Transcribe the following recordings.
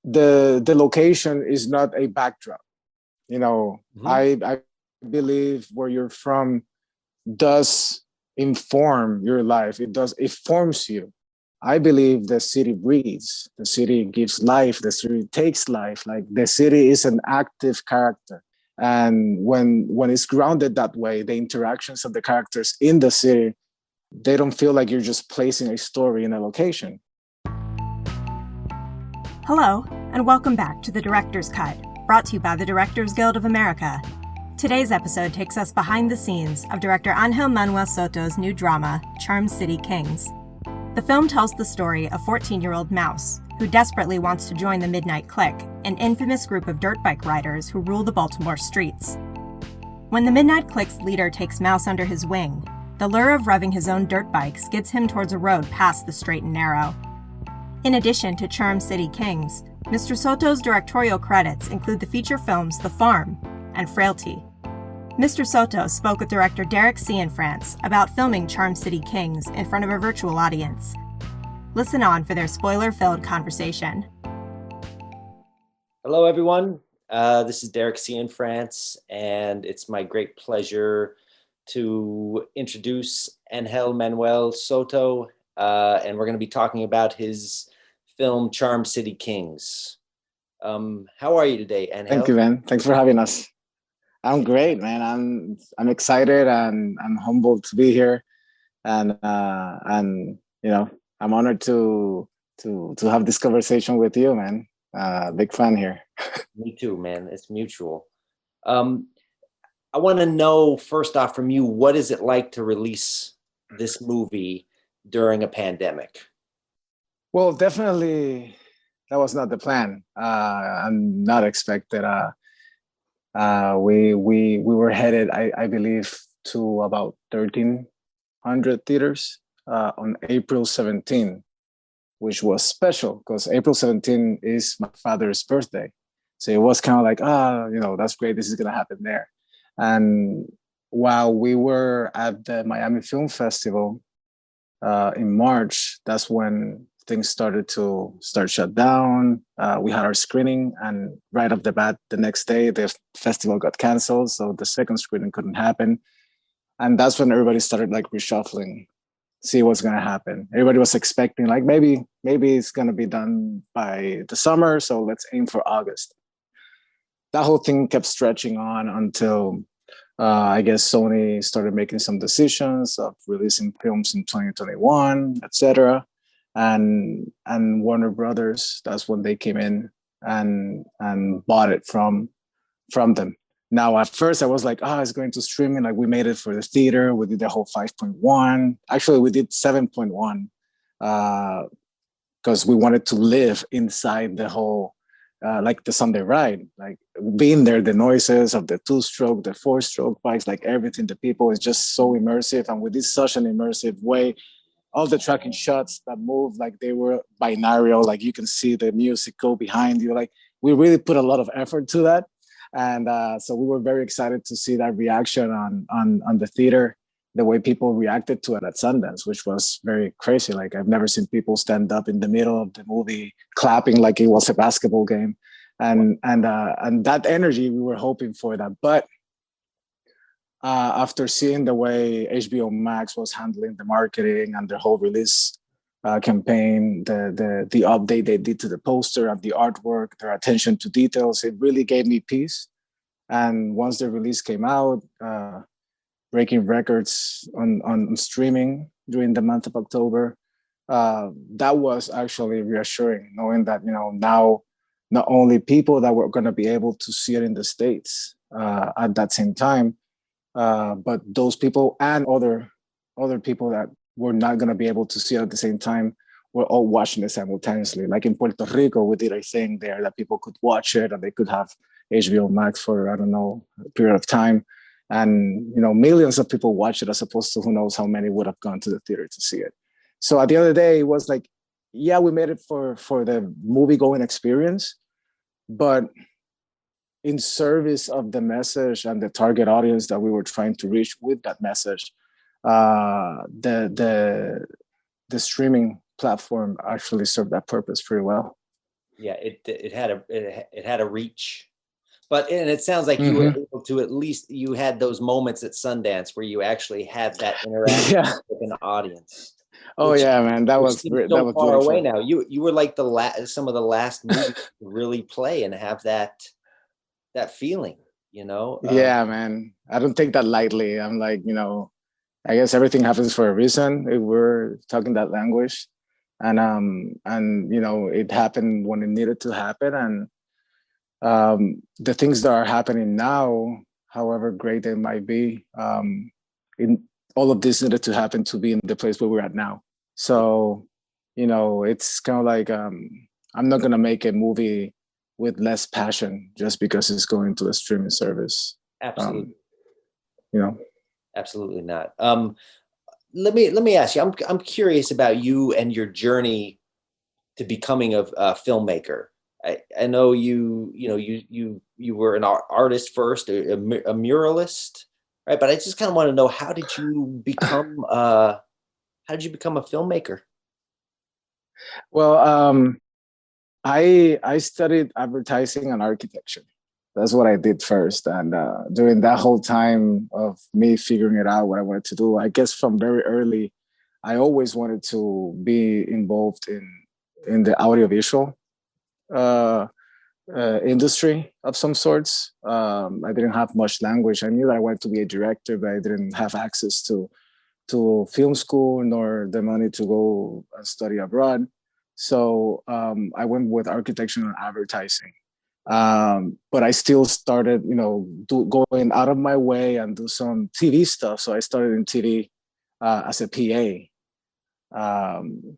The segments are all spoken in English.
the location is not a backdrop. You know, I believe where you're from does inform your life. It forms you. I believe the city breathes, the city gives life, the city takes life. Like the city is an active character. And when it's grounded that way, the interactions of the characters in the city, they don't feel like you're just placing a story in a location. Hello, and welcome back to The Director's Cut, brought to you by the Directors Guild of America. Today's episode takes us behind the scenes of director Ángel Manuel Soto's new drama, Charm City Kings. The film tells the story of 14-year-old Mouse, who desperately wants to join the Midnight Clique, an infamous group of dirt bike riders who rule the Baltimore streets. When the Midnight Clique's leader takes Mouse under his wing, the lure of revving his own dirt bike skids him towards a road past the straight and narrow. In addition to Charm City Kings, Mr. Soto's directorial credits include the feature films The Farm and Frailty. Mr. Soto spoke with director Derek Cianfrance about filming Charm City Kings in front of a virtual audience. Listen on for their spoiler-filled conversation. Hello, everyone. This is Derek Cianfrance, and it's my great pleasure to introduce Ángel Manuel Soto, and we're going to be talking about his film Charm City Kings. How are you today, Ángel? Thank you, man. Thanks for having us. I'm great, man. I'm excited and I'm humbled to be here, and you know, I'm honored to have this conversation with you, man. Big fan here. Me too, man. It's mutual. I want to know first off from you, what is it like to release this movie during a pandemic? Well, definitely, that was not the plan. I'm not expected. We were headed, I believe, to about 1,300 theaters on April 17, which was special because April 17 is my father's birthday. So it was kind of like, that's great. This is going to happen there. And while we were at the Miami Film Festival in March, that's when things started to shut down. We had our screening, and right off the bat, the next day, the festival got canceled. So the second screening couldn't happen. And that's when everybody started like reshuffling, see what's going to happen. Everybody was expecting like, maybe it's going to be done by the summer. So let's aim for August. That whole thing kept stretching on until I guess Sony started making some decisions of releasing films in 2021, etc. And Warner Brothers, that's when they came in and bought it from them. Now, at first, I was like, it's going to streaming. Like, we made it for the theater. We did the whole 5.1. Actually, we did 7.1 because we wanted to live inside the whole, like the Sunday ride. Like, being there, the noises of the 2-stroke, the 4-stroke bikes, like everything, the people is just so immersive. And we did such an immersive way. All the tracking shots that move like they were binaural, like you can see the music go behind you. Like we really put a lot of effort to that. And so we were very excited to see that reaction on the theater, the way people reacted to it at Sundance, which was very crazy. Like I've never seen people stand up in the middle of the movie clapping like it was a basketball game. And that energy, we were hoping for that. But after seeing the way HBO Max was handling the marketing and the whole release campaign, the update they did to the poster and the artwork, their attention to details, it really gave me peace. And once the release came out, breaking records on streaming during the month of October, that was actually reassuring, knowing that, now not only people that were going to be able to see it in the States at that same time, but those people and other people that were not going to be able to see it at the same time were all watching it simultaneously. Like in Puerto Rico, we did a thing there that people could watch it and they could have HBO Max for, I don't know, a period of time. And, millions of people watch it as opposed to who knows how many would have gone to the theater to see it. So at the end of the day, it was like, yeah, we made it for the movie-going experience, but in service of the message and the target audience that we were trying to reach with that message, the streaming platform actually served that purpose pretty well. Yeah, it had a reach. And it sounds like you were Mm-hmm. able to, at least you had those moments at Sundance where you actually had that interaction Yeah. with an audience, Oh which yeah, man. seems That so was far away beautiful. now. You were like some of the last movies to really play and have that feeling, you know? Yeah, man. I don't take that lightly. I'm like, I guess everything happens for a reason if we're talking that language. And it happened when it needed to happen. And the things that are happening now, however great they might be, in all of this needed to happen to be in the place where we're at now. So, it's kind of like I'm not gonna make a movie with less passion just because it's going to a streaming service. Absolutely, Um, you know. absolutely not. Let me ask you. I'm curious about you and your journey to becoming a filmmaker. I know you were an artist first, a muralist, right? But I just kind of want to know, how did you become a filmmaker? Well, I studied advertising and architecture. That's what I did first. And during that whole time of me figuring it out what I wanted to do, I guess from very early, I always wanted to be involved in the audiovisual uh, industry of some sorts. I didn't have much language. I knew that I wanted to be a director, but I didn't have access to film school nor the money to go study abroad. So I went with architecture and advertising. But I still started, going out of my way and do some TV stuff. So I started in TV as a PA. I'm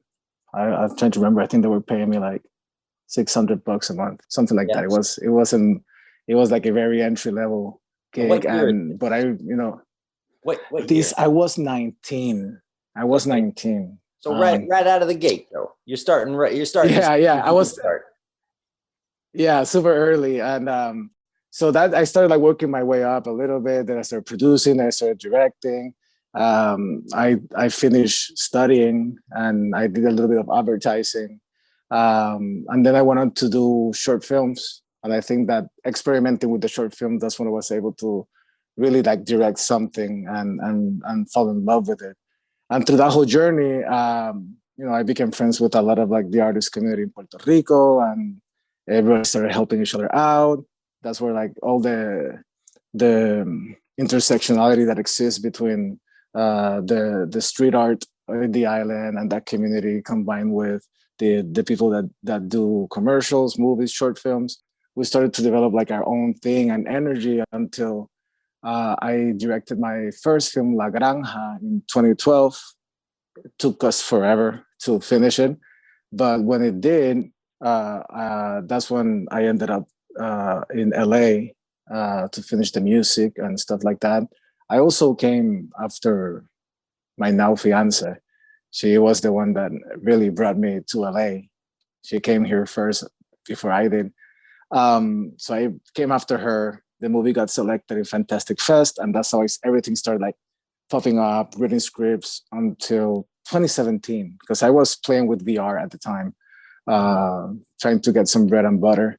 trying to remember. I think they were paying me like $600 a month, something like that. Yes. It was like a very entry level And what gig. year? But What year? I was 19. I was Okay. 19. So right out of the gate, though, you're starting right. You're starting. Yeah. I was, start. yeah, super early. And so that I started like working my way up a little bit. Then I started producing, then I started directing. I finished studying and I did a little bit of advertising. And then I went on to do short films. And I think that experimenting with the short film, that's when I was able to really like direct something and fall in love with it. And through that whole journey, I became friends with a lot of like the artist community in Puerto Rico, and everybody started helping each other out. That's where like all the intersectionality that exists between the street art in the island and that community combined with the people that do commercials, movies, short films. We started to develop like our own thing and energy until I directed my first film, La Granja, in 2012. It took us forever to finish it, but when it did, that's when I ended up in LA to finish the music and stuff like that. I also came after my now fiance. She was the one that really brought me to LA. She came here first before I did. So I came after her. The movie got selected in Fantastic Fest, and that's how everything started like popping up, reading scripts until 2017, because I was playing with VR at the time, trying to get some bread and butter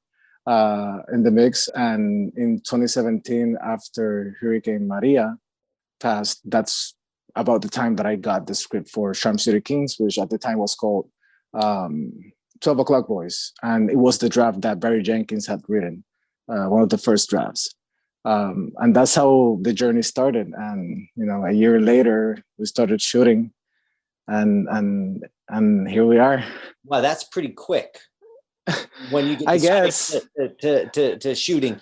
in the mix. And in 2017, after Hurricane Maria passed, that's about the time that I got the script for Charm City Kings, which at the time was called 12 O'Clock Boys. And it was the draft that Barry Jenkins had written, one of the first drafts. And that's how the journey started. And, a year later, we started shooting and here we are. Wow, that's pretty quick. When you get I guess to shooting,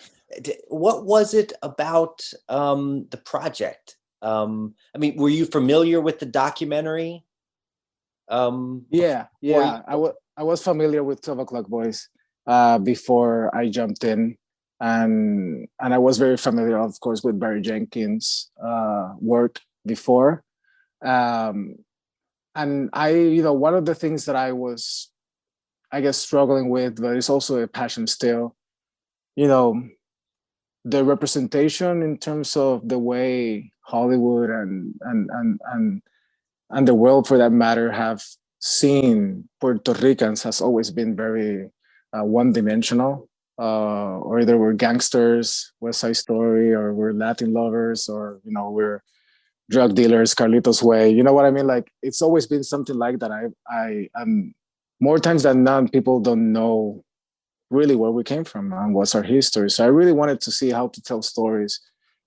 what was it about the project? I mean, were you familiar with the documentary? Yeah. I was familiar with 12 O'Clock Boys before I jumped in, and I was very familiar, of course, with Barry Jenkins' work before. Um, and one of the things that I was, I guess, struggling with, but it's also a passion still, the representation in terms of the way Hollywood and the world for that matter have seen Puerto Ricans has always been very one-dimensional, or either we're gangsters, West Side Story, or we're Latin lovers, or we're drug dealers, Carlitos Way. You know what I mean? Like, it's always been something like that. I am more times than not, people don't know really where we came from and what's our history. So I really wanted to see how to tell stories,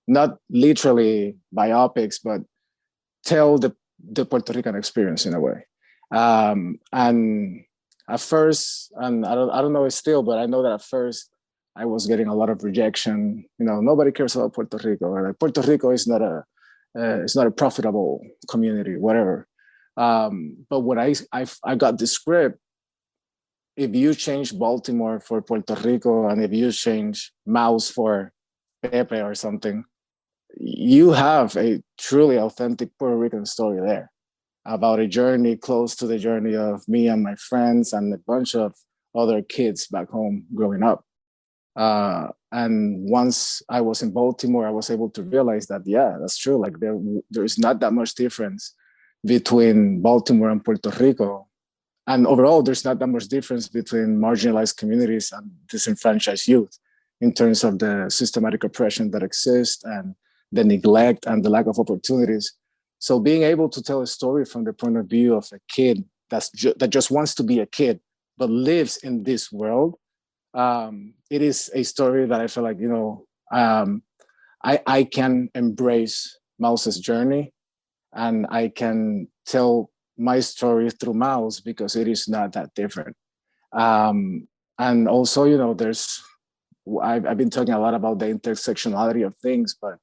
not literally biopics, but tell the Puerto Rican experience in a way. And at first, and I don't know it still, but I know that at first I was getting a lot of rejection. Nobody cares about Puerto Rico. Or like, Puerto Rico is not a profitable community, whatever. But when I got the script, if you change Baltimore for Puerto Rico, and if you change Mouse for Pepe or something, you have a truly authentic Puerto Rican story there about a journey close to the journey of me and my friends and a bunch of other kids back home growing up. And once I was in Baltimore, I was able to realize that, yeah, that's true. Like, there's not that much difference between Baltimore and Puerto Rico. And overall, there's not that much difference between marginalized communities and disenfranchised youth in terms of the systematic oppression that exists and the neglect and the lack of opportunities. So being able to tell a story from the point of view of a kid that just wants to be a kid, but lives in this world, it is a story that I feel like, I can embrace Mouse's journey, and I can tell my story through Mouse because it is not that different. And also, I've been talking a lot about the intersectionality of things, but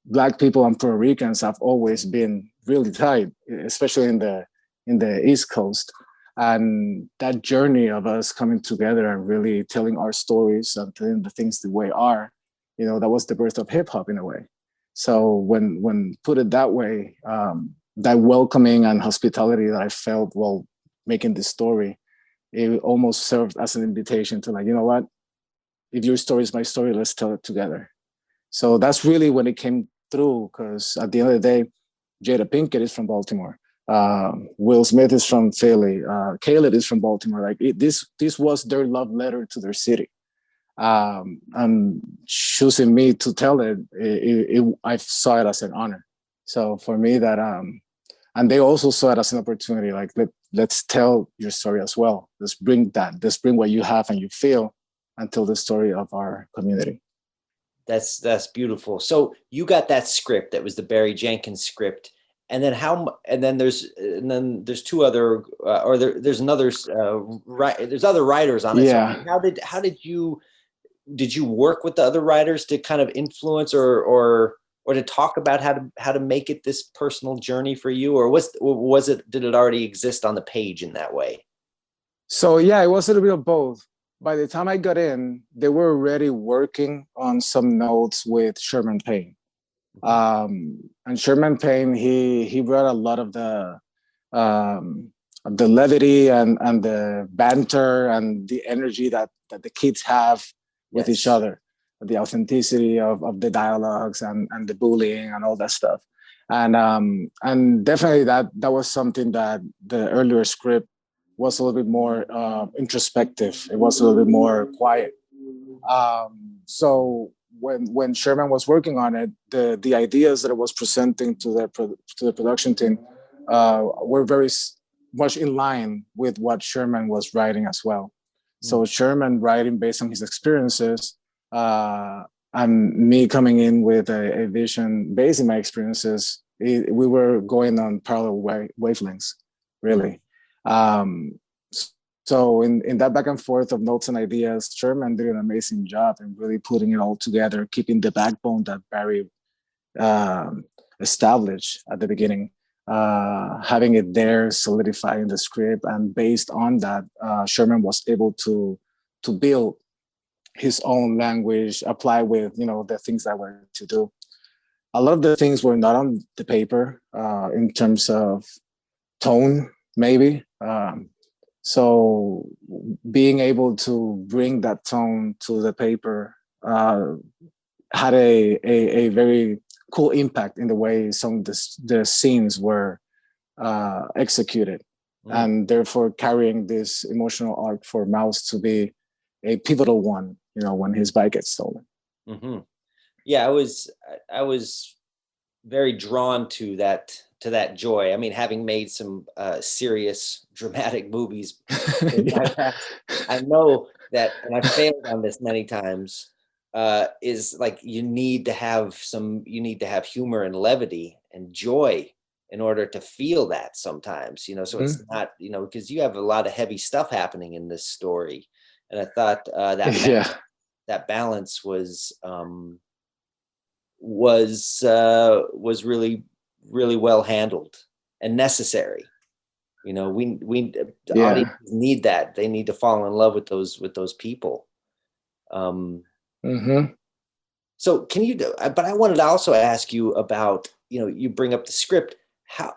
Black people and Puerto Ricans have always been really tight, especially in the East Coast. And that journey of us coming together and really telling our stories and telling the things the way are, that was the birth of hip hop in a way. So when put it that way, that welcoming and hospitality that I felt while making this story, it almost served as an invitation to, like, you know what? If your story is my story, let's tell it together. So that's really when it came through, because at the end of the day, Jada Pinkett is from Baltimore. Will Smith is from Philly. Caleb is from Baltimore. Like, this was their love letter to their city. And choosing me to tell it, I saw it as an honor. So for me, that and they also saw it as an opportunity. Like, let's tell your story as well. Let's bring what you have and you feel, and tell the story of our community. That's beautiful. So you got that script that was the Barry Jenkins script, and then there's two other there's other writers on it. Yeah. So how did you work with the other writers to kind of influence or to talk about how to make it this personal journey for you, or did it already exist on the page in that way? So yeah, it was a little bit of both. By the time I got in, they were already working on some notes with Sherman Payne. And Sherman Payne, he brought a lot of the levity and the banter and the energy that the kids have with each other, the authenticity of the dialogues and the bullying and all that stuff. And definitely that was something that the earlier script was a little bit more introspective. It was a little bit more quiet. So when Sherman was working on it, the ideas that it was presenting to the production team were very much in line with what Sherman was writing as well. So Sherman writing based on his experiences, and me coming in with a vision based on my experiences, we were going on parallel wavelengths, really. So in that back and forth of notes and ideas, Sherman did an amazing job in really putting it all together, keeping the backbone that Barry established at the beginning, having it there, solidifying the script, and based on that, Sherman was able to build his own language, apply with the things that were to do. A lot of the things were not on the paper in terms of tone, maybe. So being able to bring that tone to the paper had a very cool impact in the way some of the scenes were executed. and therefore carrying this emotional arc for Mouse to be a pivotal one, you know, when his bike gets stolen. Mm-hmm. Yeah, I was very drawn to that joy. I mean, having made some serious dramatic movies in my past, I know that, and I've failed on this many times, is like you need to have humor and levity and joy in order to feel that sometimes, you know. So it's not, you know, because you have a lot of heavy stuff happening in this story. And I thought that balance was really, really well handled and necessary. You know, the audience need that. They need to fall in love with those people. So can you, but I wanted to also ask you about, you know, you bring up the script, how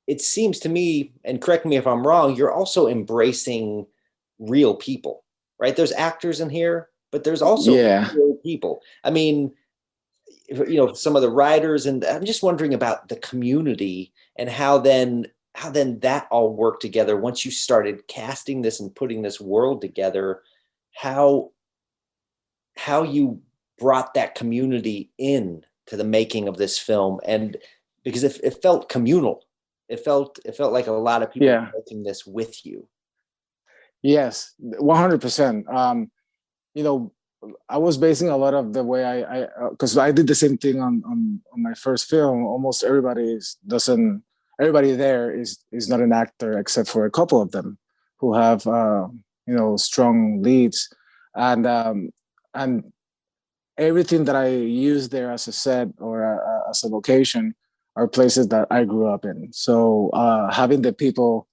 it seems to me, and correct me if I'm wrong, you're also embracing real people, right? There's actors in here, but there's also real people. I mean, you know, some of the writers, and I'm just wondering about the community and how then that all worked together once you started casting this and putting this world together, how you brought that community in to the making of this film. And because it felt communal, it felt like a lot of people making this with you. Yes, 100%. You know, I was basing a lot of the way I because I did the same thing on my first film. Almost everybody there is not an actor except for a couple of them who have you know, strong leads, and everything that I use there as a set or as a location are places that I grew up in. So having the people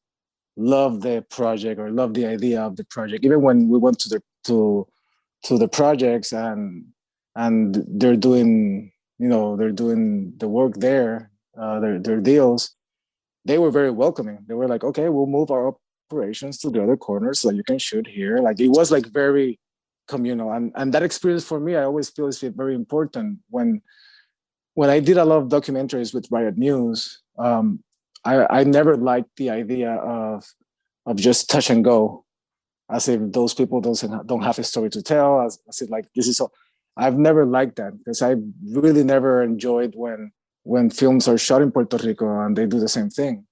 love the project or love the idea of the project, even when we went to the projects and they're doing, you know, they're doing the work there, their deals, they were very welcoming. They were like, okay, we'll move our operations to the other corner so that you can shoot here. Like, it was like very communal, and that experience for me, I always feel is very important. When I did a lot of documentaries with Riot News, I never liked the idea of just touch and go, as if those people don't have a story to tell, as if like this is so. I've never liked that, because I really never enjoyed when films are shot in Puerto Rico and they do the same thing.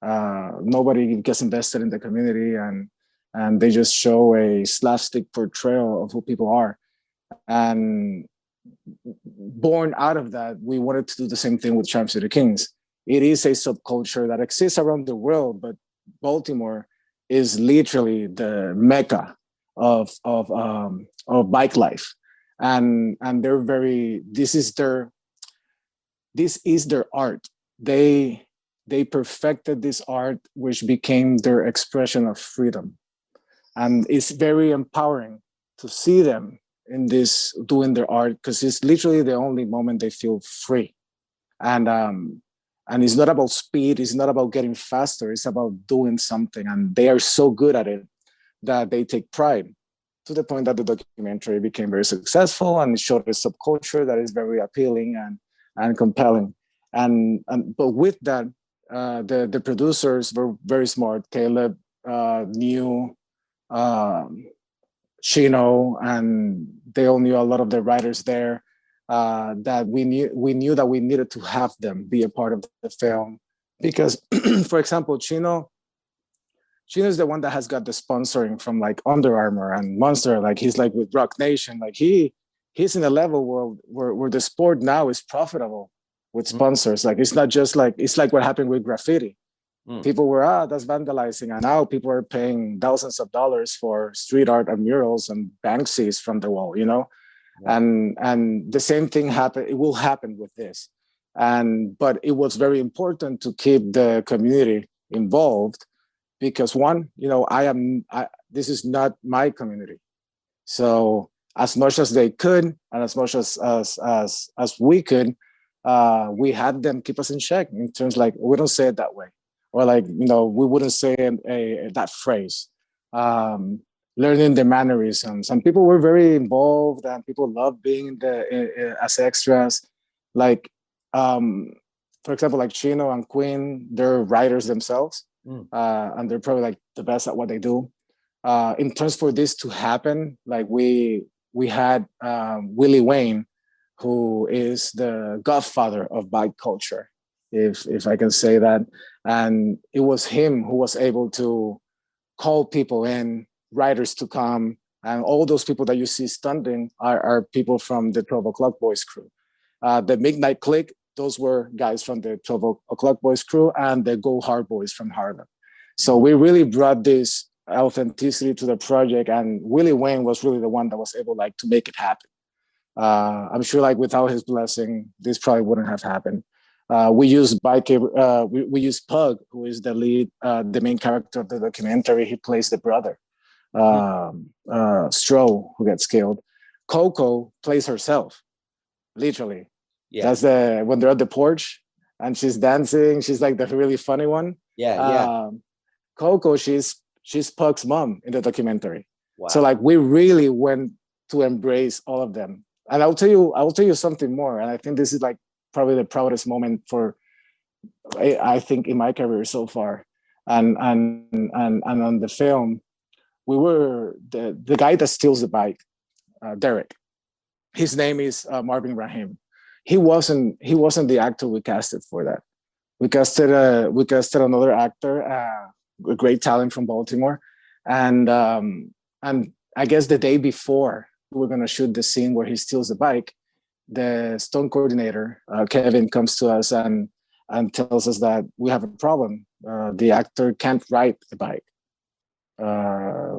Nobody gets invested in the community, and they just show a slapstick portrayal of who people are. And born out of that, we wanted to do the same thing with Charm City Kings. It is a subculture that exists around the world, but Baltimore is literally the mecca of bike life, and they're very. This is their art. They perfected this art, which became their expression of freedom, and it's very empowering to see them in this doing their art, because it's literally the only moment they feel free. And it's not about speed, it's not about getting faster, it's about doing something, and they are so good at it that they take pride, to the point that the documentary became very successful and showed a subculture that is very appealing and compelling. And but with that, the producers were very smart. Caleb knew Chino, and they all knew a lot of the writers there. That we knew that we needed to have them be a part of the film, because, for example, Chino is the one that has got the sponsoring from like Under Armour and Monster. Like, he's like with Rock Nation. Like, he's in a level where the sport now is profitable with sponsors. Like, it's not just like, it's like what happened with graffiti. People were, that's vandalizing, and now people are paying thousands of dollars for street art and murals and Banksys from the wall, you know. And the same thing happened. It will happen with this, but it was very important to keep the community involved, because one, you know, this is not my community. So as much as they could, and as much as we could, we had them keep us in check, in terms like, we don't say it that way, or like, you know, we wouldn't say that phrase. Learning the mannerisms, and people were very involved, and people loved being as extras. Like, for example, like Chino and Quinn, they're writers themselves. and they're probably like the best at what they do. In terms for this to happen, like we had Willie Wayne, who is the godfather of bike culture, if I can say that, and it was him who was able to call people in, writers to come, and all those people that you see stunting are people from the 12 O'Clock Boys crew. The Midnight Clique, those were guys from the 12 O'Clock Boys crew, and the Go Hard Boys from Harlem. So we really brought this authenticity to the project, and Willie Wayne was really the one that was able like to make it happen. I'm sure like without his blessing, this probably wouldn't have happened. We used we used Pug, who is the lead, the main character of the documentary. He plays the brother, Stro, who gets killed. Coco plays herself, literally. Yeah. That's when they're at the porch and she's dancing. She's like the really funny one. Yeah. Coco, she's Pug's mom in the documentary. Wow. So like we really went to embrace all of them. And I'll tell you something more. And I think this is like probably the proudest moment for, I think, in my career so far. And on the film, we were the guy that steals the bike, Derek. His name is Marvin Rahim. He wasn't the actor we casted for that. We casted another actor, a great talent from Baltimore, and I guess the day before we were gonna shoot the scene where he steals the bike, the stunt coordinator Kevin comes to us and tells us that we have a problem. The actor can't ride the bike.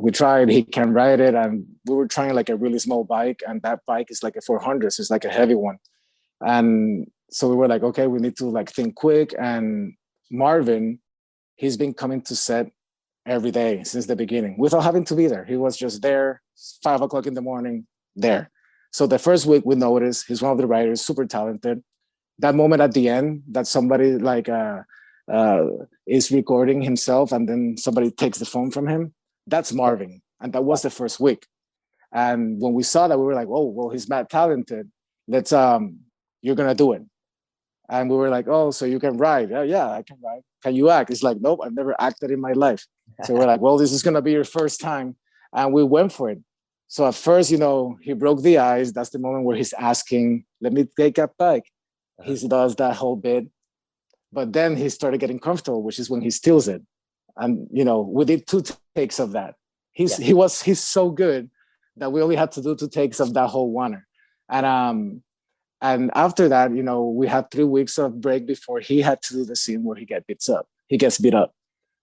We tried, he can ride it, and we were trying like a really small bike, and that bike is like a 400, so it's like a heavy one. And so we were like, okay, we need to like think quick. And Marvin, he's been coming to set every day since the beginning without having to be there. He was just there, 5 o'clock in the morning, there. So the first week we noticed he's one of the writers, super talented. That moment at the end that somebody like is recording himself and then somebody takes the phone from him, that's Marvin. And that was the first week. And when we saw that, we were like, oh, well, he's mad talented. Let's you're gonna do it. And we were like, oh, so you can ride. Yeah, I can ride. Can you act? It's like, nope, I've never acted in my life. So we're like, well, this is gonna be your first time. And we went for it. So at first, he broke the ice. That's the moment where he's asking, let me take a bike. He does that whole bit. But then he started getting comfortable, which is when he steals it. And, we did 2 takes of that. He's so good that we only had to do 2 takes of that whole oneer. And after that, we had 3 weeks of break before he had to do the scene where he gets beat up.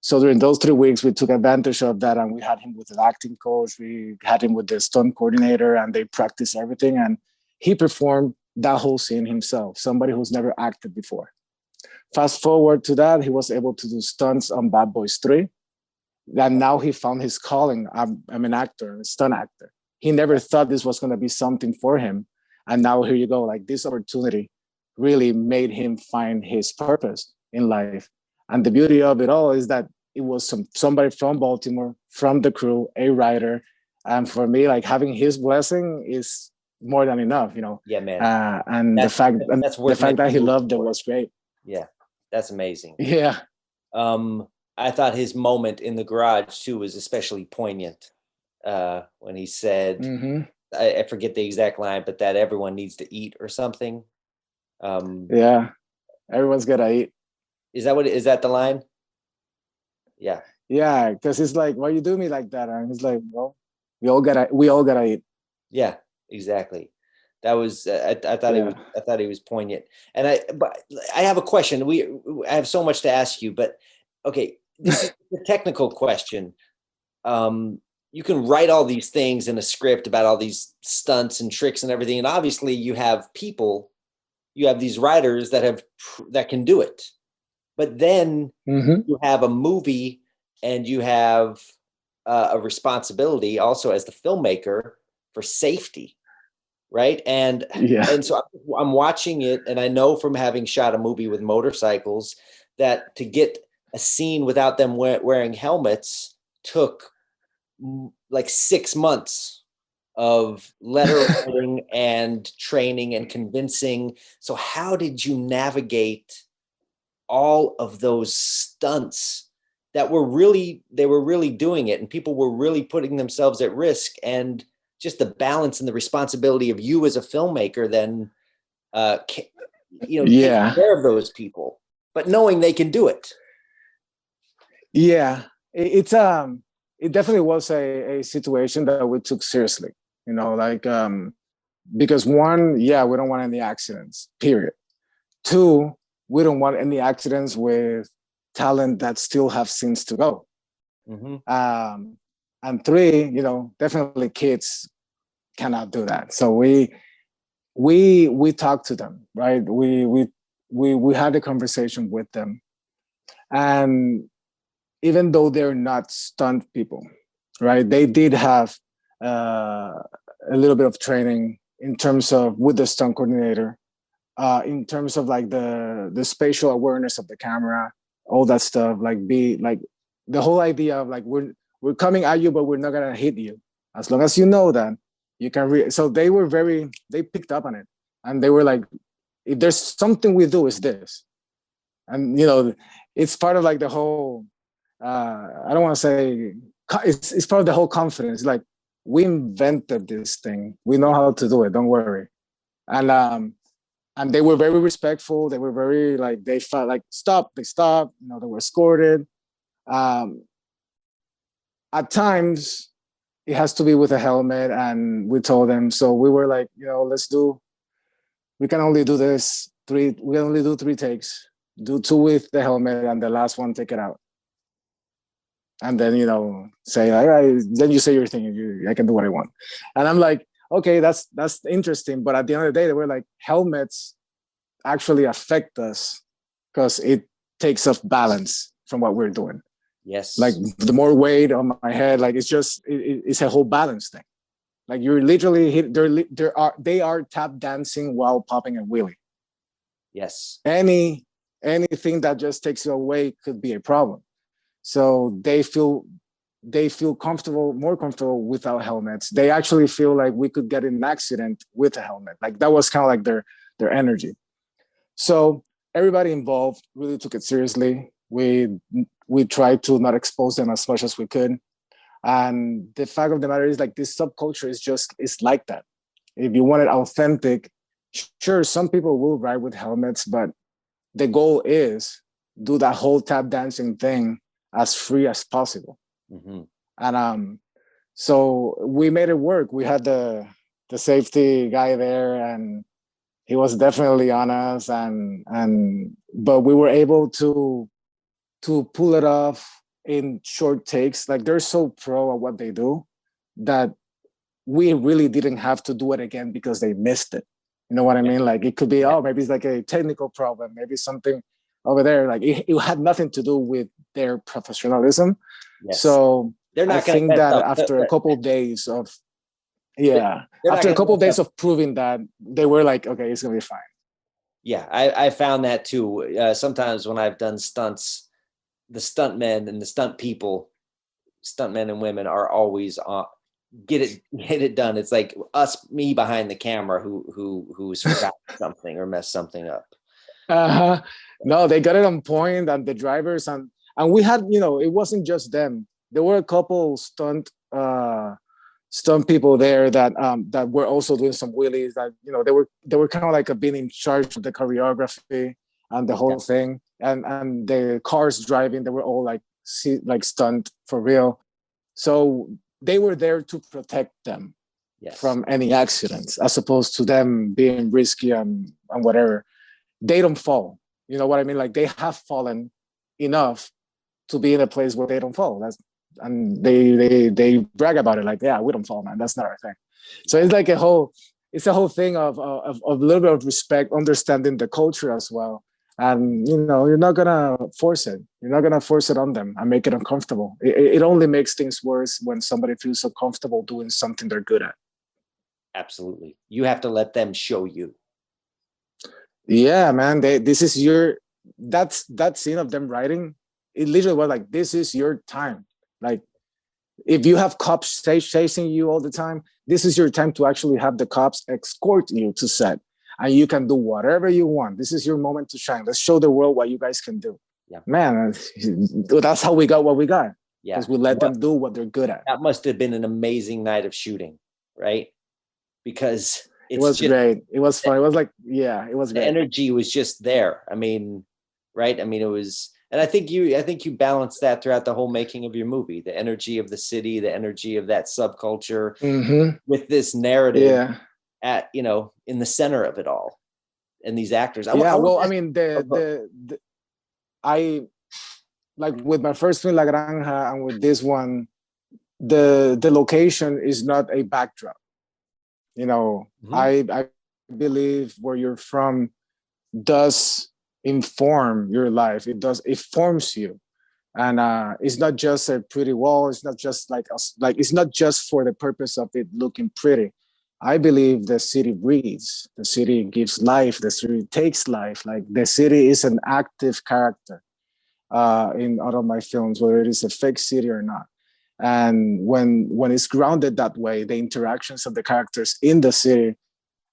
So during those 3 weeks, we took advantage of that, and we had him with an acting coach. We had him with the stunt coordinator, and they practiced everything. And he performed that whole scene himself, somebody who's never acted before. Fast forward to that, he was able to do stunts on Bad Boys 3. And now he found his calling. I'm an actor, a stunt actor. He never thought this was going to be something for him. And now here you go, like this opportunity really made him find his purpose in life. And the beauty of it all is that it was somebody from Baltimore, from the crew, a writer. And for me, like having his blessing is more than enough, Yeah, man. And the fact that he loved it was great. Yeah, that's amazing. Yeah. I thought his moment in the garage too was especially poignant when he said, I forget the exact line, but that everyone needs to eat or something. Yeah, everyone's gotta eat. Is that the line? Yeah. Yeah, because he's like, why you do me like that? And he's like, well, we all gotta eat. Yeah, exactly. That was I thought he was poignant. And I have a question. I have so much to ask you, but okay, this is a technical question. You can write all these things in a script about all these stunts and tricks and everything, and obviously you have these writers that can do it. But then you have a movie, and you have a responsibility also as the filmmaker for safety, right? And so I'm watching it, and I know from having shot a movie with motorcycles that to get a scene without them wearing helmets took like 6 months of letter writing and training and convincing. So how did you navigate all of those stunts that they were really doing it, and people were really putting themselves at risk, and just the balance and the responsibility of you as a filmmaker then taking care of those people, but knowing they can do it. Yeah, it definitely was a situation that we took seriously, like because one, we don't want any accidents, period. Two, we don't want any accidents with talent that still have scenes to go. Mm-hmm. And three, definitely kids cannot do that. So we talked to them, right? We had a conversation with them, and even though they're not stunt people, right? They did have a little bit of training in terms of with the stunt coordinator, in terms of like the spatial awareness of the camera, all that stuff. Like the whole idea of like we're coming at you, but we're not gonna hit you. As long as you know that you can. So they picked up on it, and they were like, if there's something we do, is this, and it's part of like the whole. I don't want to say it's part of the whole confidence. Like, we invented this thing. We know how to do it. Don't worry. And they were very respectful. They were very like, they felt like stop. They stopped. They were escorted. At times, it has to be with a helmet, and we told them. So we were like, we can only do this three. We can only do 3 takes. Do 2 with the helmet, and the last one, take it out. And then, say, all right, then you say your thing, I can do what I want. And I'm like, okay, that's interesting. But at the end of the day, they were like, helmets actually affect us because it takes off balance from what we're doing. Yes. Like, the more weight on my head, like, it's a whole balance thing. Like, you're literally they are tap dancing while popping a wheelie. Yes. Anything that just takes you away could be a problem. So they feel more comfortable without helmets. They actually feel like we could get in an accident with a helmet. Like, that was kind of like their energy. So everybody involved really took it seriously. We tried to not expose them as much as we could. And the fact of the matter is, like, this subculture is like that. If you want it authentic, sure, some people will ride with helmets, but the goal is do that whole tap dancing thing as free as possible. Mm-hmm. And so we made it work. We had the safety guy there, and he was definitely on us, but we were able to pull it off in short takes. Like, they're so pro at what they do that we really didn't have to do it again because they missed it. You know what I mean? Like, it could be, maybe it's like a technical problem, maybe something over there. Like, it had nothing to do with their professionalism. Yes. So they're not I think that after a couple of days of proving that, they were like, okay, it's gonna be fine. Yeah, I found that too. Sometimes when I've done stunts, the stuntmen and the stuntmen and women are always get it done. It's like me behind the camera who's forgotten something or messed something up. No, they got it on point, and the drivers, and we had, it wasn't just them. There were a couple stunt people there that were also doing some wheelies. That they were kind of like being in charge of the choreography and the whole thing, and the cars driving. They were all like stunt for real. So they were there to protect them from any accidents, as opposed to them being risky and whatever. They don't fall. You know what I mean? Like, they have fallen enough to be in a place where they don't fall. And they brag about it. Like, yeah, we don't fall, man. That's not our thing. So it's like a whole thing of a little bit of respect, understanding the culture as well. And, you're not going to force it. You're not going to force it on them and make it uncomfortable. It only makes things worse when somebody feels so comfortable doing something they're good at. Absolutely. You have to let them show you. Yeah, man. This is that scene of them riding. It literally was like, this is your time. Like, if you have cops chasing you all the time, this is your time to actually have the cops escort you to set, and you can do whatever you want. This is your moment to shine. Let's show the world what you guys can do. Yeah. man, that's how we got what we got. Yeah. Because we let them do what they're good at. That must have been an amazing night of shooting, right? Because It was great. It was fun. It was like, yeah, it was the great. energy was just there. I mean, right? I mean, it was, and I think you balanced that throughout the whole making of your movie. The energy of the city, the energy of that subculture, with this narrative at, you know, in the center of it all, and these actors. I mean, I like with my first film La Granja and with this one, the location is not a backdrop. You know, I believe where you're from does inform your life. It forms you. And it's not just a pretty wall. It's not just like it's not just for the purpose of it looking pretty. I believe the city breathes. The city gives life. The city takes life. Like the city is an active character in all of my films, whether it is a fake city or not. And when it's grounded that way, the interactions of the characters in the city,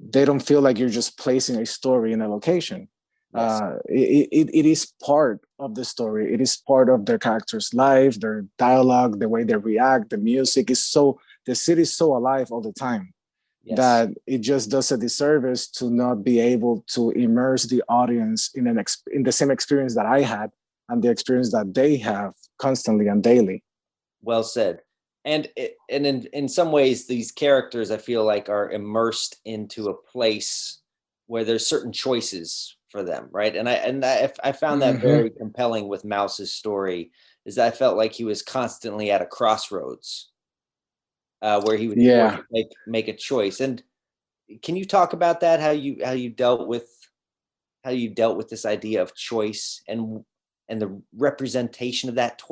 they don't feel like you're just placing a story in a location. Yes. It is part of the story. It is part of their characters' life, their dialogue, the way they react. The music is the city is so alive all the time. Yes. That it just does a disservice to not be able to immerse the audience in the same experience that I had and the experience that they have constantly and daily. Well said. And in some ways, these characters, I feel like, are immersed into a place where there's certain choices for them, right? And I found that very compelling with Mouse's story, is that I felt like he was constantly at a crossroads where he was forced to make a choice. And can you talk about that? How you dealt with this idea of choice and the representation of that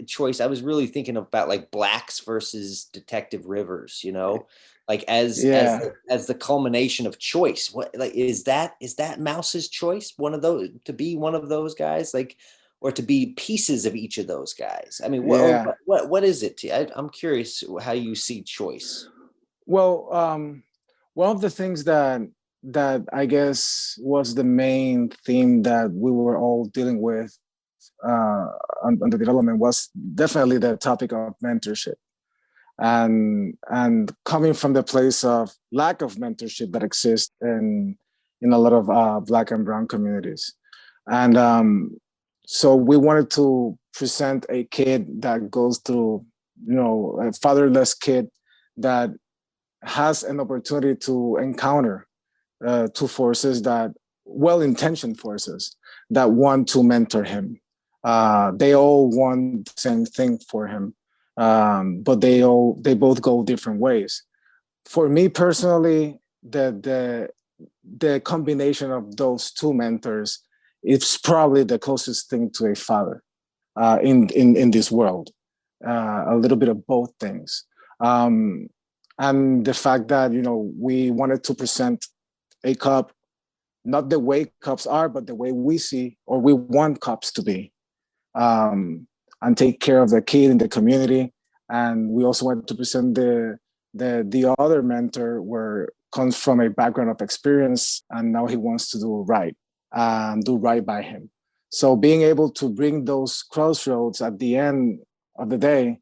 choice. I was really thinking about like Blacks versus Detective Rivers, you know, like as the culmination of choice. What, like, is that Mouse's choice? One of those, to be one of those guys, like, or to be pieces of each of those guys? I mean, what is it? I'm curious how you see choice. Well, one of the things that I guess was the main theme that we were all dealing with on the development was definitely the topic of mentorship, and coming from the place of lack of mentorship that exists in a lot of Black and Brown communities. And so we wanted to present a kid that goes through, you know, a fatherless kid that has an opportunity to encounter two forces, that well-intentioned forces that want to mentor him. They all want the same thing for him, but they both go different ways. For me personally, the combination of those two mentors, it's probably the closest thing to a father in this world. A little bit of both things, and the fact that, you know, we wanted to present a cop not the way cops are, but the way we see or we want cops to be. And take care of the kid in the community. And we also want to present the other mentor, where comes from a background of experience, and now he wants to do right by him. So being able to bring those crossroads at the end of the day,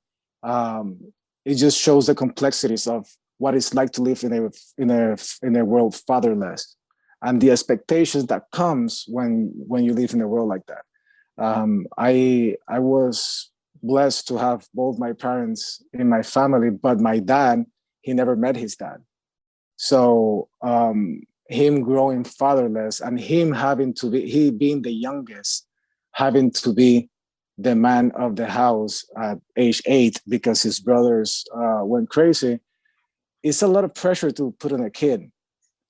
it just shows the complexities of what it's like to live in a world fatherless, and the expectations that comes when you live in a world like that. I was blessed to have both my parents in my family, but my dad, he never met his dad. So him growing fatherless and him he being the youngest, having to be the man of the house at age 8 because his brothers went crazy, it's a lot of pressure to put on a kid.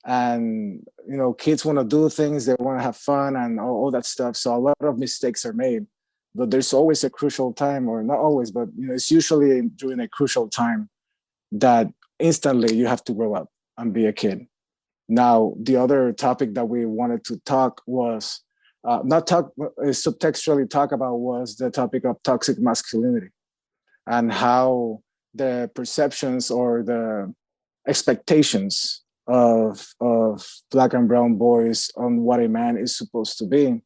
And, you know, kids want to do things, they want to have fun and all that stuff. So a lot of mistakes are made, but there's always a crucial time, or not always, but, you know, it's usually during a crucial time that instantly you have to grow up and be a kid. Now, the other topic that we wanted to talk was subtextually talk about, was the topic of toxic masculinity, and how the perceptions or the expectations of Black and brown boys on what a man is supposed to be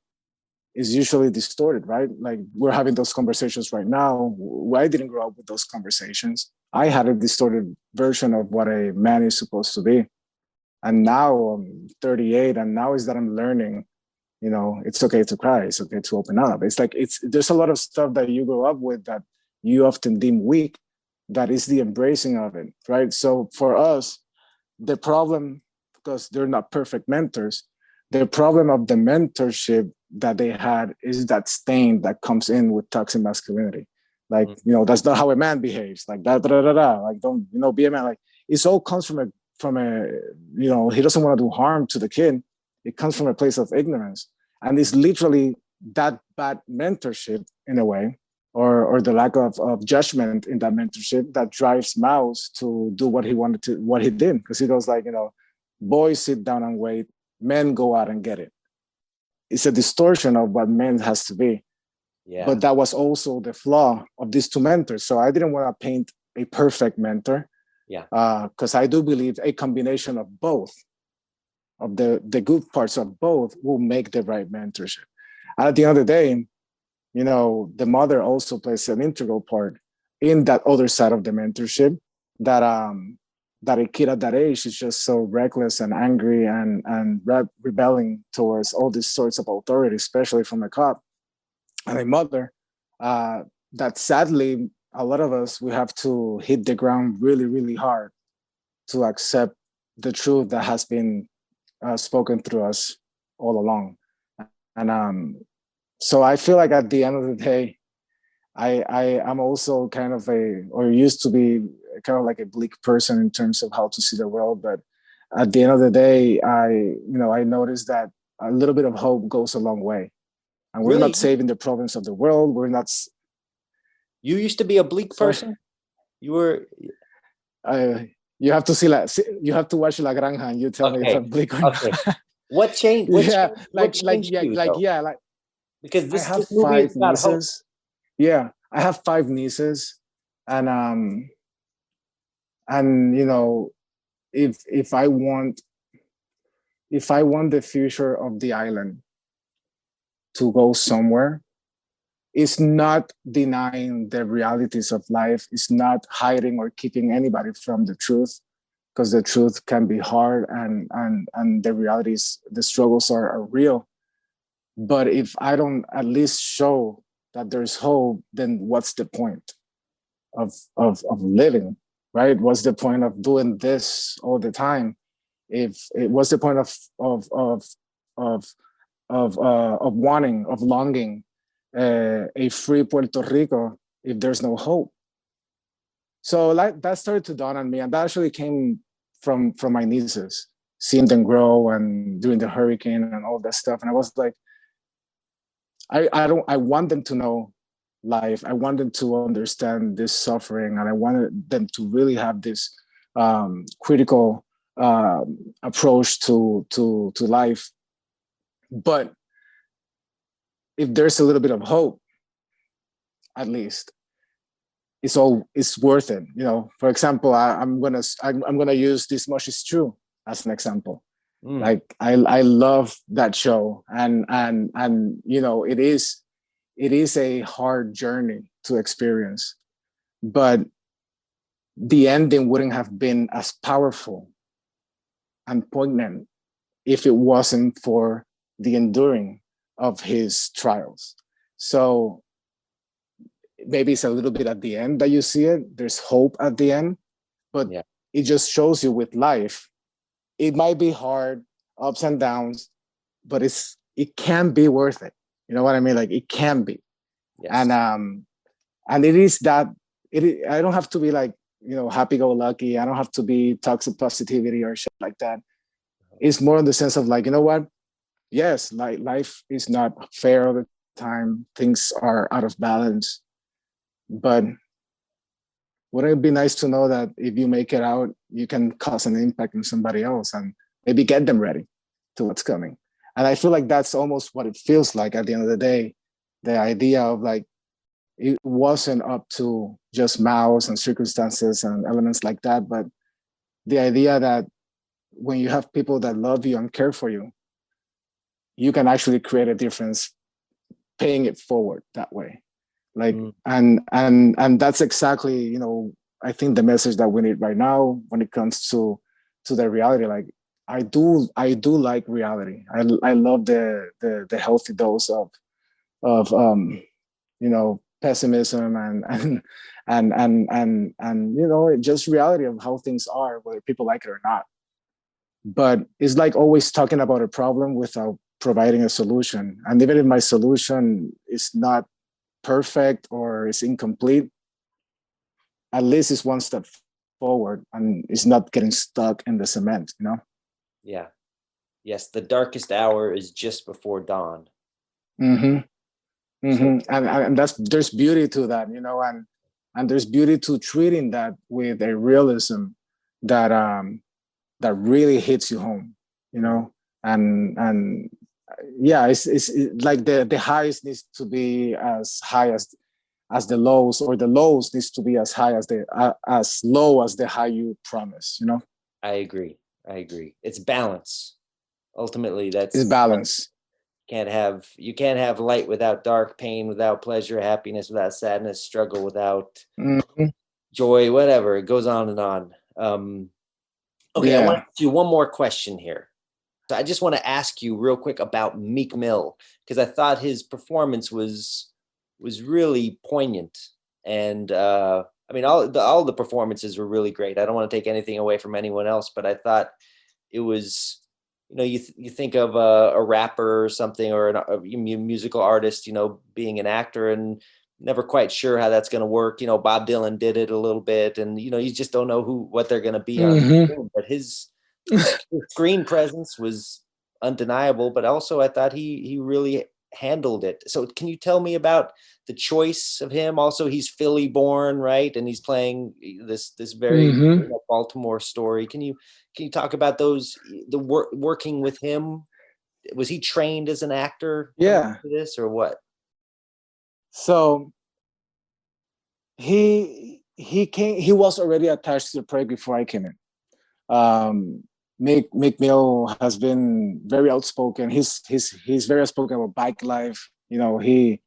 is usually distorted, right? Like we're having those conversations right now. I didn't grow up with those conversations. I had a distorted version of what a man is supposed to be. And now I'm 38, and now is that I'm learning, it's okay to cry. It's okay to open up. It's like, there's a lot of stuff that you grow up with that you often deem weak, that is the embracing of it, right? So for us, the problem, because they're not perfect mentors, the problem of the mentorship that they had is that stain that comes in with toxic masculinity. Like, that's not how a man behaves. Like that, like, don't, be a man. Like, it's all comes from a, he doesn't want to do harm to the kid. It comes from a place of ignorance. And it's literally that bad mentorship in a way, or the lack of judgment in that mentorship that drives Mouse to do what he did. Because he goes like, boys sit down and wait, men go out and get it. It's a distortion of what men has to be. Yeah. But that was also the flaw of these two mentors. So I didn't want to paint a perfect mentor. Yeah. Because I do believe a combination of both, of the good parts of both, will make the right mentorship. And at the end of the day, the mother also plays an integral part in that other side of the mentorship, that a kid at that age is just so reckless and angry and rebelling towards all these sorts of authority, especially from a cop and a mother, that sadly, a lot of us, we have to hit the ground really, really hard to accept the truth that has been spoken through us all along. And so I feel like at the end of the day, I'm also kind of used to be kind of like a bleak person in terms of how to see the world. But at the end of the day, I noticed that a little bit of hope goes a long way. And we're not saving the problems of the world. We're not. You used to be a bleak person? You were. You have to you have to watch La Granja and you tell me if I'm bleak or not. What changed? What changed you, because this movie is about hope. Yeah, I have 5 nieces, and if I want the future of the island to go somewhere, it's not denying the realities of life. It's not hiding or keeping anybody from the truth, because the truth can be hard, and the realities, the struggles are real. But if I don't at least show that there's hope, then what's the point of living, right? What's the point of doing this all the time? What's the point of wanting, of longing a free Puerto Rico if there's no hope? So that started to dawn on me, and that actually came from my nieces, seeing them grow and during the hurricane and all that stuff. And I was like, I want them to know life. I want them to understand this suffering, and I wanted them to really have this critical approach to life. But if there's a little bit of hope, at least, it's worth it. For example, I'm gonna use This Much Is True as an example. Like I love that show, and it is a hard journey to experience, but the ending wouldn't have been as powerful and poignant if it wasn't for the enduring of his trials. So maybe it's a little bit at the end that you see it. There's hope at the end, but it just shows you with life, it might be hard, ups and downs, but it can be worth it. You know what I mean? Like, it can be. Yes. And it is that I don't have to be like, happy-go-lucky. I don't have to be toxic positivity or shit like that. It's more in the sense of like, you know what? Yes, like life is not fair all the time. Things are out of balance. But wouldn't it be nice to know that if you make it out, you can cause an impact on somebody else and maybe get them ready to what's coming? And I feel like that's almost what it feels like at the end of the day. The idea of like, it wasn't up to just mouths and circumstances and elements like that, but the idea that when you have people that love you and care for you, you can actually create a difference paying it forward that way. Like, and that's exactly, you know, I think the message that we need right now when it comes to the reality. Like, I do like reality. I love the healthy dose of you know, pessimism and you know, just reality of how things are, whether people like it or not. But it's like always talking about a problem without providing a solution. And even if my solution is not perfect or is incomplete, at least it's one step forward and it's not getting stuck in the cement, you know? Yeah. Yes, the darkest hour is just before dawn. And that's, there's beauty to that, you know, and there's beauty to treating that with a realism that that really hits you home, you know. And yeah, it's like the highs needs to be as high as the lows, or the lows needs to be as high as the as low as the high you promise, you know. I agree. It's balance. Ultimately, It's balance. You can't have light without dark, pain without pleasure, happiness without sadness, struggle without joy, whatever. It goes on and on. Okay, I want to ask you one more question here. So I just want to ask you real quick about Meek Mill, because I thought his performance was really poignant. And I mean, all the performances were really great. I don't want to take anything away from anyone else, but I thought it was, you know, you think of a rapper or something, or a musical artist, you know, being an actor, and never quite sure how that's going to work. You know, Bob Dylan did it a little bit, and you know, you just don't know what they're going to be on. But his screen presence was undeniable. But also, I thought he really handled it. So, can you tell me about the choice of him? Also, he's Philly born, right? And he's playing this very you know, Baltimore story. Can you talk about working with him? Was he trained as an actor? Yeah. For this, or what? So he was already attached to the project before I came in. Meek Mill has been very outspoken. He's very outspoken about bike life. You know, he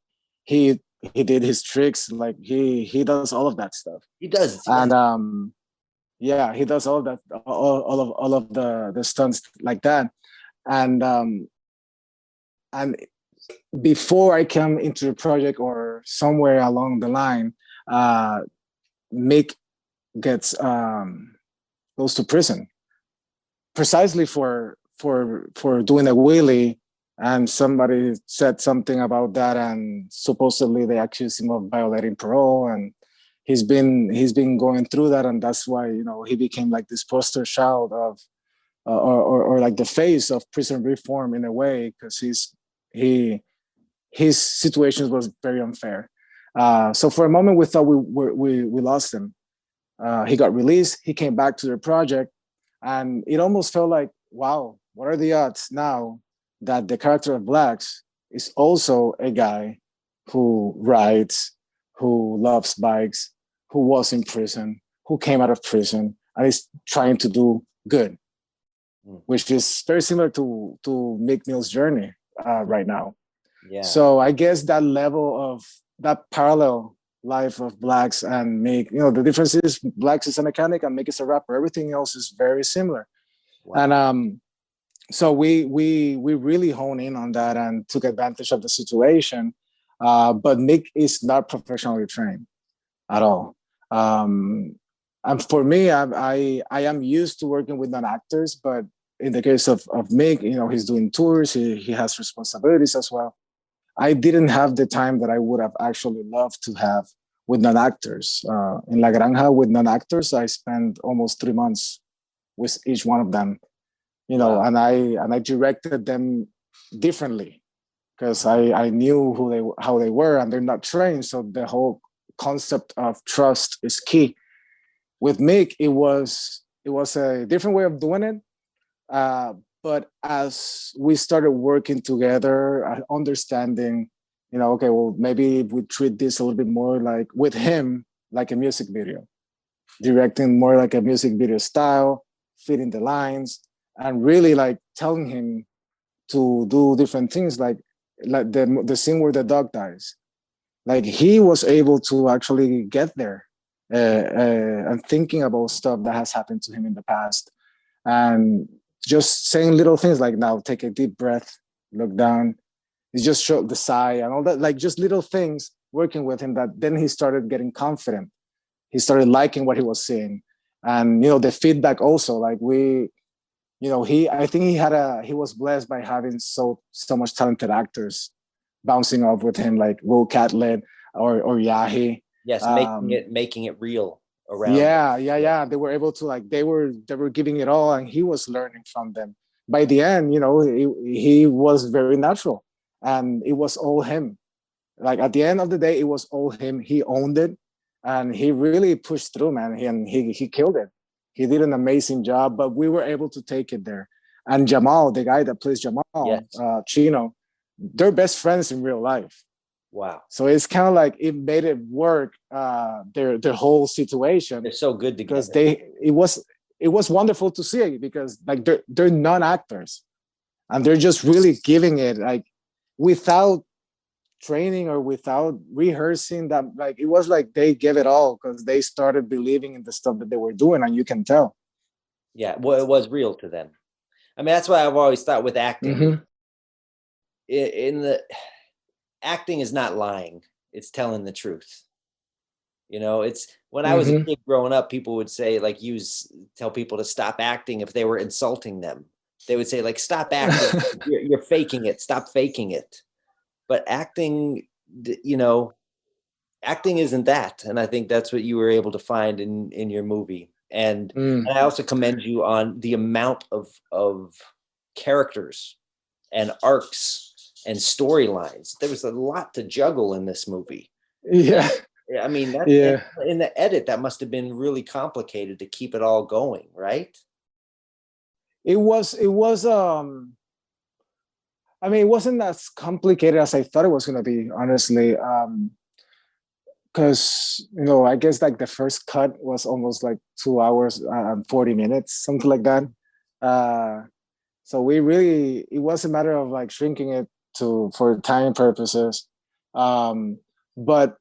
did his tricks. Like he does all of that stuff. He does. And yeah, he does all that, all of the stunts like that. And before I came into the project, or somewhere along the line, Mick goes to prison precisely for doing a wheelie, and somebody said something about that, and supposedly they accused him of violating parole, and he's been going through that, and that's why, you know, he became like this poster child of or like the face of prison reform in a way, because his situation was very unfair. So for a moment we thought we lost him. He got released. He came back to the project, and it almost felt like, wow, what are the odds now that the character of Blacks is also a guy who rides, who loves bikes, who was in prison, who came out of prison, and is trying to do good, which is very similar to Meek Mill's journey right now. Yeah. So I guess that level of that parallel life of Blacks and Meek, you know, the difference is Blacks is a mechanic and Meek is a rapper. Everything else is very similar. Wow. And so we really honed in on that and took advantage of the situation. But Meek is not professionally trained at all. And for me, I am used to working with non-actors, but in the case of Meek, you know, he's doing tours, he has responsibilities as well. I didn't have the time that I would have actually loved to have with non-actors. In La Granja with non-actors, I spent almost 3 months with each one of them, you know, wow. and I directed them differently because I knew how they were, and they're not trained. So the whole concept of trust is key. With Mick, it was a different way of doing it. But as we started working together, understanding, you know, okay, well, maybe we treat this a little bit more like with him, like a music video, directing more like a music video style, fitting the lines, and really like telling him to do different things. Like like the scene where the dog dies. Like he was able to actually get there, and thinking about stuff that has happened to him in the past, and just saying little things like, now take a deep breath, look down. He just showed the sigh and all that, like just little things working with him, that then he started getting confident. He started liking what he was seeing. And, the feedback also, like I think he was blessed by having so much talented actors bouncing off with him, like Will Catlett or Yahi. Yes, making it real around. Yeah. They were able to, like, they were giving it all, and he was learning from them. By the end, he was very natural, and it was all him. Like at the end of the day, it was all him. He owned it, and he really pushed through, man. He killed it. He did an amazing job, but we were able to take it there. And Jamal, the guy that plays Jamal, yes. Chino, they're best friends in real life. Wow. So it's kind of like it made it work, their whole situation. They're so good together. Because it was wonderful to see, because like they're non-actors, and they're just really giving it, like, without training or without rehearsing. That, like, it was like they gave it all because they started believing in the stuff that they were doing, and you can tell. Yeah, well, it was real to them. I mean, that's why I've always thought with acting, Mm-hmm. Acting is not lying, it's telling the truth. It's when I was a kid growing up, people would say, like, tell people to stop acting if they were insulting them. They would say, like, stop acting, you're faking it, stop faking it. But acting, acting isn't that. And I think that's what you were able to find in your movie. And I also commend you on the amount of characters and arcs and storylines. There was a lot to juggle in this movie. Yeah. I mean, yeah. In the edit, that must have been really complicated to keep it all going, right? It was I mean, it wasn't as complicated as I thought it was going to be, honestly. Because, I guess like the first cut was almost like 2 hours and 40 minutes, something like that. So it was a matter of like shrinking it for time purposes. But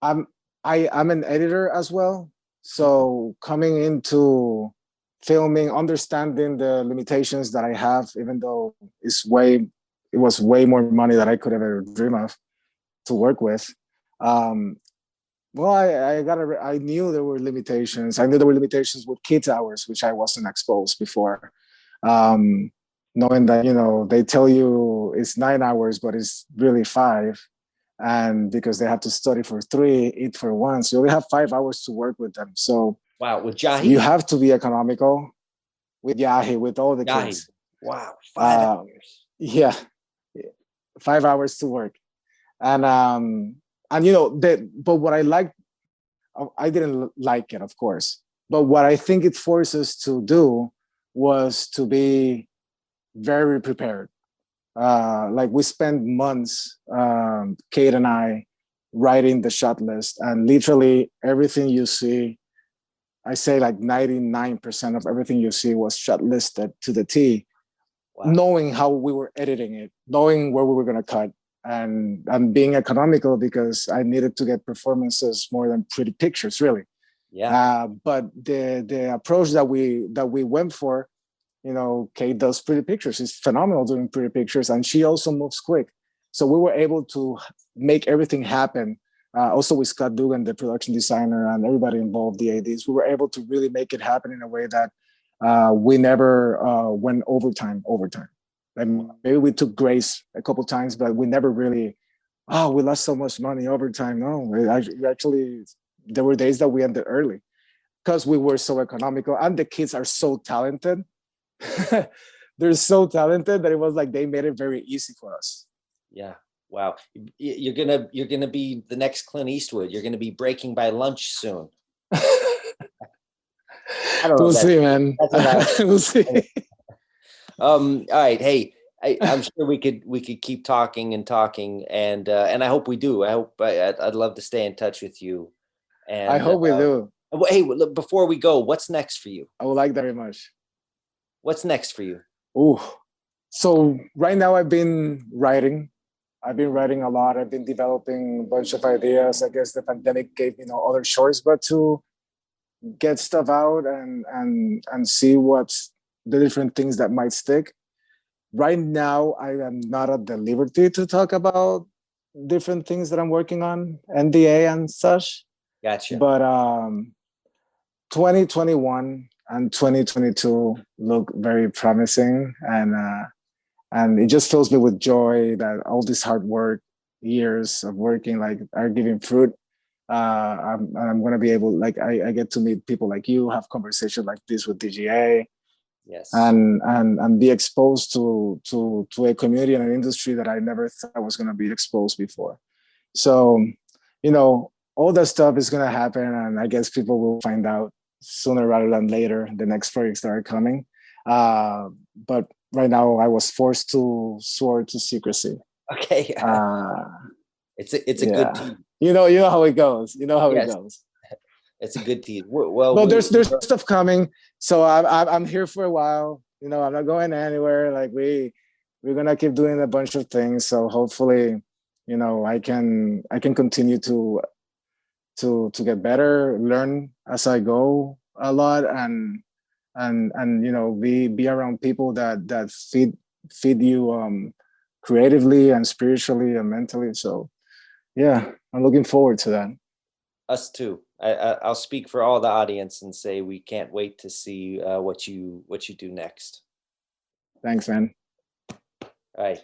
I'm an editor as well. So coming into filming, understanding the limitations that I have, even though it was way more money than I could ever dream of to work with. Well, I knew there were limitations. I knew there were limitations with kids hours, which I wasn't exposed before. Knowing that, they tell you it's 9 hours, but it's really 5. And because they have to study for 3, eat for 1. So you only have 5 hours to work with them. So wow, with Jahi, you have to be economical with Yahi, with all the kids. Wow, 5 hours. Yeah, 5 hours to work. And but what I liked, I didn't like it, of course. But what I think it forced us to do was to be very prepared. Like we spent months, Kate and I, writing the shot list, and literally everything you see, I say like 99% of everything you see was shot listed to the T. Wow. Knowing how we were editing it, knowing where we were going to cut, and being economical because I needed to get performances more than pretty pictures, really. Yeah. But the approach that we went for, Kate does pretty pictures. She's phenomenal doing pretty pictures, and she also moves quick. So we were able to make everything happen. Also with Scott Dugan, the production designer, and everybody involved, the ADs, we were able to really make it happen in a way that we never went overtime. Like maybe we took grace a couple times, but we never really, we lost so much money overtime. No, actually, there were days that we ended early because we were so economical, and the kids are so talented. They're so talented that it was like they made it very easy for us. Yeah. Wow. You're gonna be the next Clint Eastwood. You're gonna be breaking by lunch soon. We'll see, man. We'll see. All right. Hey, I'm sure we could keep talking, and I hope we do. I'd love to stay in touch with you. And I hope we do. Hey, look, before we go, what's next for you? I would like that very much. What's next for you? Ooh, So right now I've been writing. I've been writing a lot. I've been developing a bunch of ideas. I guess the pandemic gave me no other choice but to get stuff out and see what's the different things that might stick. Right now, I am not at the liberty to talk about different things that I'm working on, NDA and such. Gotcha. But 2021 and 2022 look very promising, and it just fills me with joy that all this hard work, years of working, like are giving fruit. I'm gonna be able, like, I get to meet people like you, have conversations like this with DGA, Yes. and be exposed to a community and an industry that I never thought was gonna be exposed before. So, all that stuff is gonna happen, and I guess people will find out sooner rather than later. The next projects that are coming, but right now I was forced to swear to secrecy. Okay. It's a good team. You know how it goes. You know how Yes. it goes. It's a good team. Well, But there's stuff coming, so I'm here for a while. I'm not going anywhere. Like we're gonna keep doing a bunch of things. So hopefully, I can continue to get better, learn as I go a lot, and be around people that feed you creatively and spiritually and mentally. So yeah, I'm looking forward to that. Us too. I'll speak for all the audience and say we can't wait to see what you do next. Thanks, man. All right.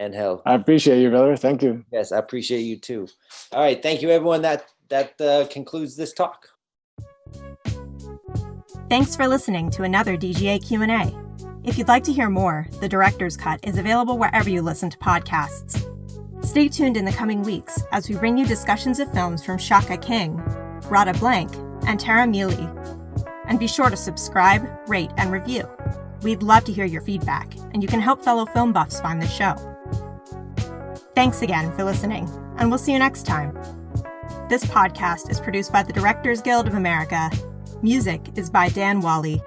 Ángel. I appreciate you, brother. Thank you. Yes, I appreciate you too. All right. Thank you, everyone. That concludes this talk. Thanks for listening to another DGA Q&A. If you'd like to hear more, The Director's Cut is available wherever you listen to podcasts. Stay tuned in the coming weeks as we bring you discussions of films from Shaka King, Rada Blank, and Tara Mealy. And be sure to subscribe, rate, and review. We'd love to hear your feedback, and you can help fellow film buffs find the show. Thanks again for listening, and we'll see you next time. This podcast is produced by the Directors Guild of America. Music is by Dan Wally.